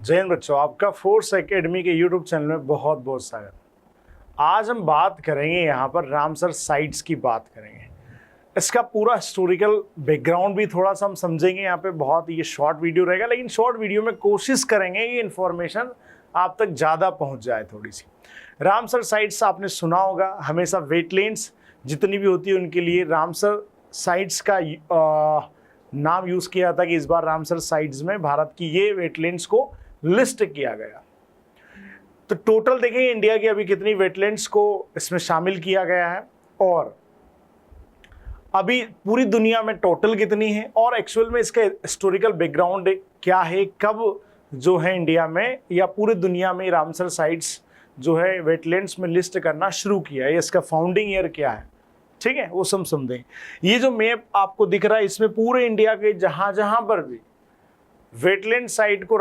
जय हिंद बच्चों, आपका फोर्स एकेडमी के यूट्यूब चैनल में बहुत बहुत स्वागत। आज हम बात करेंगे यहाँ पर रामसर साइट्स की बात करेंगे। इसका पूरा हिस्टोरिकल बैकग्राउंड भी थोड़ा सा हम समझेंगे। यहाँ पे बहुत ये शॉर्ट वीडियो रहेगा, लेकिन शॉर्ट वीडियो में कोशिश करेंगे ये इन्फॉर्मेशन आप तक ज़्यादा पहुँच जाए थोड़ी सी। रामसर साइट्स आपने सुना होगा, हमेशा वेटलैंड्स जितनी भी होती है उनके लिए रामसर साइट्स का नाम यूज़ किया था कि इस बार रामसर साइट्स में भारत की ये वेटलैंड्स को लिस्ट किया गया। तो टोटल देखें इंडिया की अभी कितनी वेटलैंड्स को इसमें शामिल किया गया है और अभी पूरी दुनिया में टोटल कितनी है और एक्चुअल में इसका हिस्टोरिकल बैकग्राउंड क्या है, कब जो है इंडिया में या पूरी दुनिया में रामसर साइट्स जो है वेटलैंड्स में लिस्ट करना शुरू किया है, इसका फाउंडिंग ईयर क्या है, ठीक है, वो सब समझें। ये जो मैप आपको दिख रहा है इसमें पूरे इंडिया के जहां जहां पर भी वेटलैंड साइट को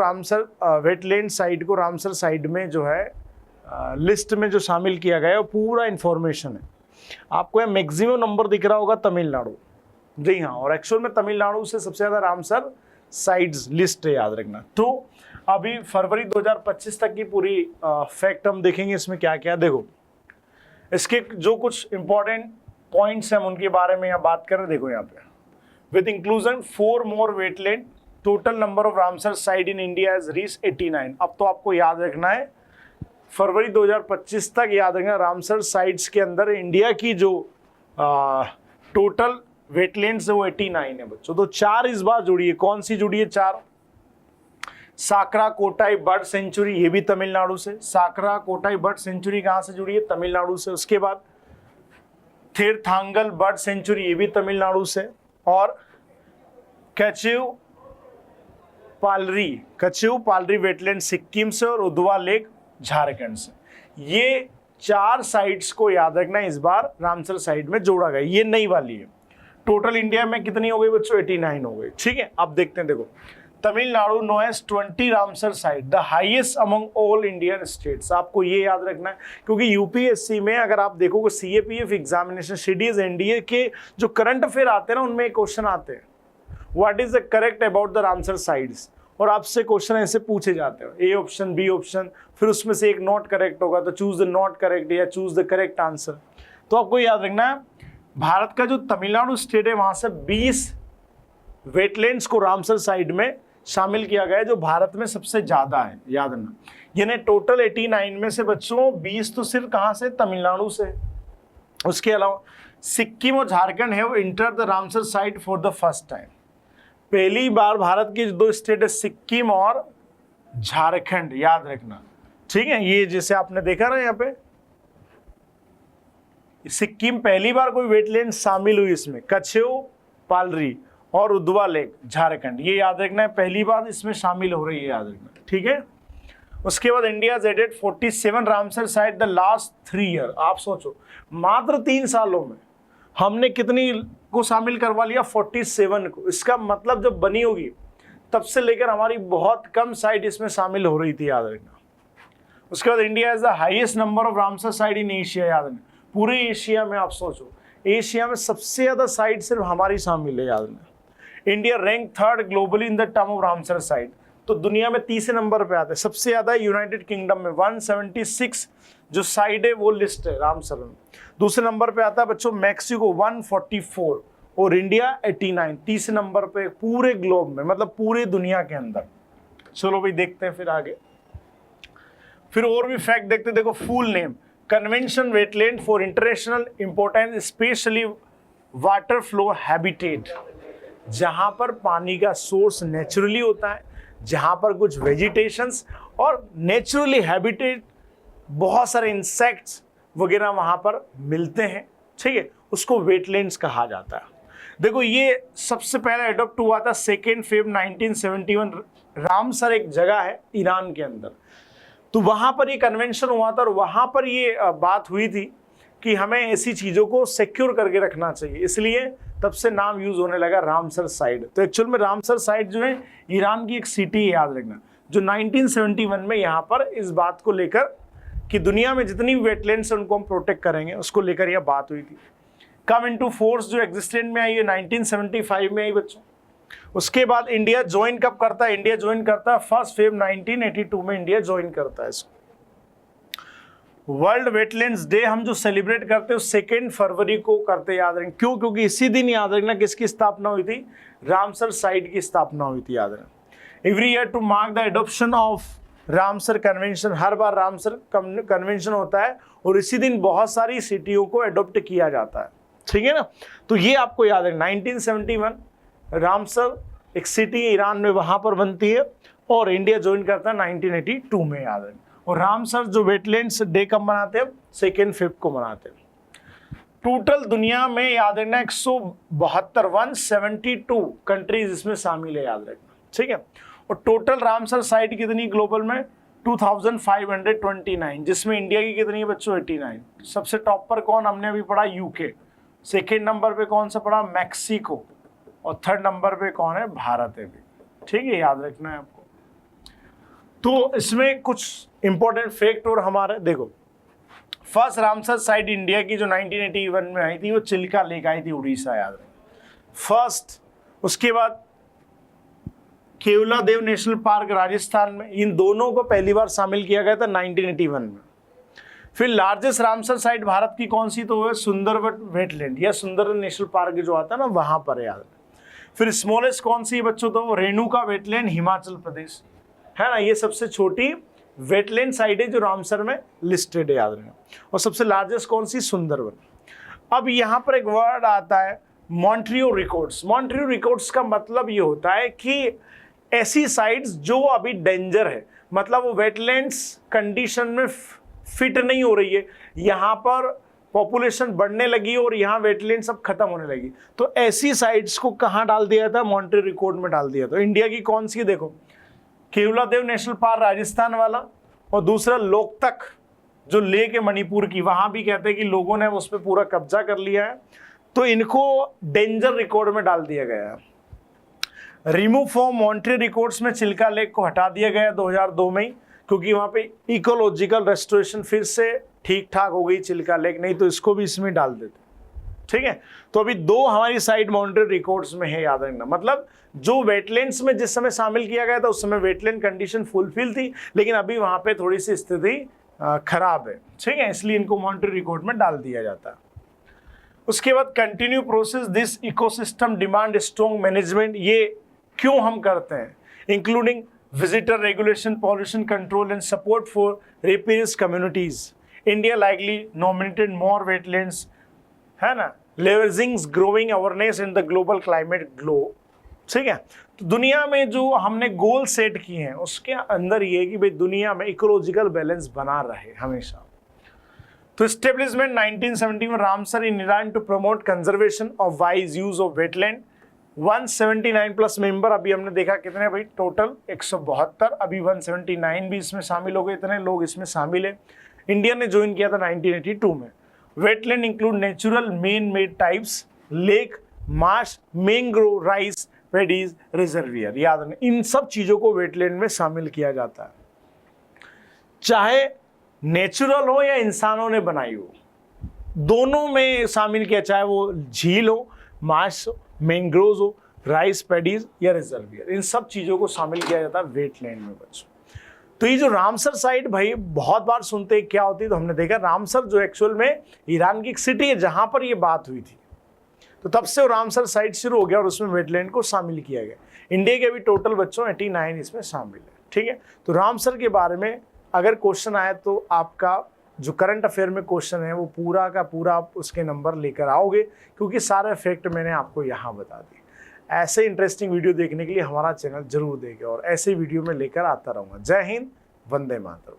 रामसर साइट में जो है लिस्ट में जो शामिल किया गया है वो पूरा इंफॉर्मेशन है। आपको यहाँ मैक्सिमम नंबर दिख रहा होगा तमिलनाडु, जी हाँ, और एक्चुअल में तमिलनाडु से सबसे ज़्यादा रामसर साइट्स लिस्ट है, याद रखना। तो अभी फरवरी 2025 तक की पूरी फैक्ट हम देखेंगे इसमें क्या क्या। देखो इसके जो कुछ इंपॉर्टेंट पॉइंट्स हैं हम उनके बारे में यहाँ बात कर रहे हैं। देखो यहाँ पे with inclusion 4 more wetland total number of Ramsar site in India has reach 89। अब तो आपको याद रखना है फरवरी 2025 तक, याद रखना रामसर साइट्स के अंदर इंडिया की जो टोटल वेटलैंड्स है वो 89 है बच्चों। तो 4 इस बार जुड़ी है। कौन सी जुड़ी है? 4। साकरा कोटाई बर्ड सेंचुरी, ये भी तमिलनाडु से। साकरा कोटाई बर्ड सेंचुरी कहाँ से जुड़ी है? तमिलनाडु से। उसके बाद थेरथांगल बर्ड सेंचुरी, ये भी तमिलनाडु से। और कच्यू पालरी वेटलैंड सिक्किम से और उदवा लेक झारखंड से। ये 4 साइट्स को याद रखना इस बार रामसर साइट में जोड़ा गया। ये नई वाली है। टोटल इंडिया में कितनी हो गई बच्चों? 89 हो गई, ठीक है। अब देखते हैं, देखो Tamil Nadu no as 20 Ramsar site, the highest among all Indian states. आपको ये याद रखना है क्योंकि यूपीएससी में अगर आप देखोगे सीएपीएफ एग्जामिनेशन सीडीएस एनडीए के जो करंट अफेयर आते हैं ना उनमें क्वेश्चन आते हैं what is the correct about the Ramsar sites, और आपसे क्वेश्चन ऐसे पूछे जाते हैं, ए ऑप्शन, बी ऑप्शन, फिर उसमें से एक नॉट करेक्ट होगा तो चूज द नॉट करेक्ट या चूज द करेक्ट आंसर। तो आपको याद रखना है भारत का जो तमिलनाडु स्टेट है वहां से 20 वेटलैंड्स को रामसर साइट में शामिल किया गया है, जो भारत में सबसे ज्यादा है, याद रखना। यानी टोटल 89 में से बच्चों 20 तो सिर्फ कहां से? तमिलनाडु से। उसके अलावा सिक्किम और झारखंड है वो enter the Ramsar site for the first time. पहली बार भारत की 2 स्टेट है सिक्किम और झारखंड, याद रखना, ठीक है। ये जैसे आपने देखा ना यहाँ पे सिक्किम पहली बार कोई वेटलैंड शामिल हुई इसमें, कच्छू पालरी और उदवा लेक झारखंड, ये याद रखना है, पहली बार इसमें शामिल हो रही है, याद रखना, ठीक है। उसके बाद India added 47 Ramsar site the last 3 year. आप सोचो मात्र 3 सालों में हमने कितनी को शामिल करवा लिया? 47 को। इसका मतलब जब बनी होगी तब से लेकर हमारी बहुत कम साइट इसमें शामिल हो रही थी, याद रखना। उसके बाद India is the highest number of Ramsar site in Asia, याद रखना। पूरे एशिया में आप सोचो, एशिया में सबसे ज्यादा साइट सिर्फ हमारी शामिल है, याद रखना। India rank 3rd globally in the term of Ramsar site, तो दुनिया में 30 नंबर पे आते हैं। सबसे ज्यादा यूनाइटेड किंगडम में 176 जो साइट है वो लिस्ट है रामसर में। दूसरे नंबर पे आता है बच्चों मैक्सिको 144 और इंडिया 89, तीसरे नंबर पे पूरे ग्लोब में, मतलब पूरे दुनिया के अंदर। चलो भाई देखते हैं फिर आगे, फिर और भी फैक्ट देखते हैं। देखो full name convention wetland for international importance specially water flow habitat, जहां पर पानी का सोर्स नेचुरली होता है, जहां पर कुछ वेजिटेशंस और नेचुरली हैबिटेट बहुत सारे इंसेक्ट्स वगैरह वहां पर मिलते हैं, ठीक है, उसको वेटलैंड्स कहा जाता है। देखो ये सबसे पहले अडॉप्ट हुआ था 2 फरवरी 1971। रामसर एक जगह है ईरान के अंदर, तो वहां पर ये कन्वेंशन हुआ था और वहां पर ये बात हुई थी कि हमें ऐसी चीजों को सिक्योर करके रखना चाहिए, इसलिए तब से नाम यूज होने लगा रामसर साइट। तो एक्चुअल में रामसर साइट जो है ईरान की एक सिटी है, याद रखना, जो 1971 में यहाँ पर इस बात को लेकर कि दुनिया में जितनी वेटलैंड्स हैं उनको हम प्रोटेक्ट करेंगे, उसको लेकर यह बात हुई थी। कम इनटू फोर्स जो एग्जिस्टेंट में आई है 1975 में आई बच्चों, उसके बाद इंडिया ज्वाइन कब करता है? इंडिया ज्वाइन करता है 1 फरवरी 1982 में इंडिया ज्वाइन करता है इसको। वर्ल्ड वेटलैंड्स डे हम जो सेलिब्रेट करते हैं 2 फरवरी को करते, याद रखें। क्यों? क्योंकि इसी दिन याद रखना किसकी स्थापना हुई थी? रामसर साइट की स्थापना हुई थी, याद रखना। Every year to mark the adoption of Ramsar convention, हर बार रामसर कन्वेंशन होता है और इसी दिन बहुत सारी सिटियों को एडॉप्ट किया जाता है, ठीक है ना। तो ये आपको याद है 1971 रामसर एक सिटी है ईरान में, वहां पर बनती है और इंडिया ज्वाइन करता है 1982 में, याद है। और रामसर जो वेटलैंड्स डे कब मनाते हैं? 2 फरवरी को मनाते हैं। टोटल दुनिया में याद रखना 172 कंट्रीज इसमें शामिल है, याद रखना, ठीक है। और टोटल रामसर साइट कितनी ग्लोबल में? 2529, जिसमें इंडिया की कितनी है बच्चों? 89। सबसे टॉप पर कौन हमने अभी पढ़ा? यूके। सेकेंड नंबर पे कौन सा पढ़ा? मैक्सिको। और थर्ड नंबर पे कौन है? भारत है भी, ठीक है, याद रखना है आपको। तो इसमें कुछ इंपॉर्टेंट फैक्ट और हमारे देखो, फर्स्ट रामसर साइट इंडिया की जो 1981 में आई थी वो चिल्का लेक आई थी, उड़ीसा, याद रखें फर्स्ट। उसके बाद केवलादेव नेशनल पार्क राजस्थान में, इन दोनों को पहली बार शामिल किया गया था 1981 में। फिर लार्जेस्ट रामसर साइट भारत की कौन सी? तो वो है सुंदरवन वेटलैंड या सुंदरवन नेशनल पार्क जो आता है ना, वहां पर, याद रखें। फिर स्मॉलेस्ट कौन सी बच्चों? तो रेणुका वेटलैंड, हिमाचल प्रदेश, है ना। ये सबसे छोटी वेटलैंड साइट है जो रामसर में लिस्टेड है, याद रखना। और सबसे लार्जेस्ट कौन सी? सुंदरवन। अब यहाँ पर एक वर्ड आता है मॉन्ट्रियो रिकॉर्ड्स। मॉन्ट्रियो रिकॉर्ड्स का मतलब ये होता है कि ऐसी साइट्स जो अभी डेंजर है, मतलब वो वेटलैंड्स कंडीशन में फिट नहीं हो रही है, यहाँ पर पॉपुलेशन बढ़ने लगी और यहाँ वेटलैंड सब खत्म होने लगी, तो ऐसी साइट्स को कहाँ डाल दिया था? मॉन्ट्रियो रिकॉर्ड में डाल दिया। तो इंडिया की कौन सी? देखो, केवलादेव नेशनल पार्क राजस्थान वाला, और दूसरा लोकतक जो लेक है मणिपुर की, वहां भी कहते हैं कि लोगों ने उस पर पूरा कब्जा कर लिया है, तो इनको डेंजर रिकॉर्ड में डाल दिया गया है। रिमूव फ्रॉम मॉन्ट्रियो रिकॉर्ड्स में चिल्का लेक को हटा दिया गया 2002 में, क्योंकि वहां पे इकोलॉजिकल रेस्टोरेशन फिर से ठीक ठाक हो गई चिल्का लेक, नहीं तो इसको भी इसमें डाल देते, ठीक है। तो अभी 2 हमारी साइट मॉन्ट्रियो रिकॉर्ड्स में है, याद रखना। मतलब जो वेटलैंड्स में जिस समय शामिल किया गया था उस समय वेटलैंड कंडीशन फुलफिल थी, लेकिन अभी वहां पे थोड़ी सी स्थिति खराब है, ठीक है, इसलिए इनको मॉन्ट्रियो रिकॉर्ड में डाल दिया जाता है। उसके बाद continue process this ecosystem demand strong management, ये क्यों हम करते हैं? Including visitor regulation, pollution control and support for riparian communities. India likely nominated more wetlands, है ना, leveraging growing awareness in the global climate glow, ठीक है। तो दुनिया में जो हमने गोल सेट किए हैं उसके अंदर ये है कि भाई दुनिया में इकोलॉजिकल बैलेंस बना रहे हमेशा। तो एस्टेब्लिशमेंट 1970 में Ramsar in Iran to promote conservation of wise use of wetland. 179 plus member, अभी हमने देखा कितने भाई टोटल 172, अभी 179 भी इसमें शामिल हो गए, इतने लोग इसमें शामिल है। इंडिया ने ज्वाइन किया था 1982 में। Wetland include natural main made types, lake, Marsh, mangrove, rice paddies, reservoir, याद रखना इन सब चीजों को वेटलैंड में शामिल किया जाता है, चाहे नेचुरल हो या इंसानों ने बनाई हो, दोनों में शामिल किया, चाहे वो झील हो, मार्श हो, मैंग्रोव हो, राइस पैडीज या रिजर्वियर, इन सब चीजों को शामिल किया जाता है वेटलैंड में बच्चों। तो ये जो रामसर साइट भाई बहुत बार सुनते हैं क्या होती है, तो हमने देखा रामसर जो एक्चुअल में ईरान की एक सिटी है जहां पर ये बात हुई थी, तो तब से वो रामसर साइट शुरू हो गया और उसमें वेटलैंड को शामिल किया गया। इंडिया के भी टोटल बच्चों 89 इसमें शामिल है, ठीक है। तो रामसर के बारे में अगर क्वेश्चन आए तो आपका जो करंट अफेयर में क्वेश्चन है वो पूरा का पूरा आप उसके नंबर लेकर आओगे, क्योंकि सारे फैक्ट मैंने आपको यहाँ बता दिए। ऐसे इंटरेस्टिंग वीडियो देखने के लिए हमारा चैनल जरूर देखें और ऐसे वीडियो में लेकर आता रहूँगा। जय हिंद, वंदे मातरम।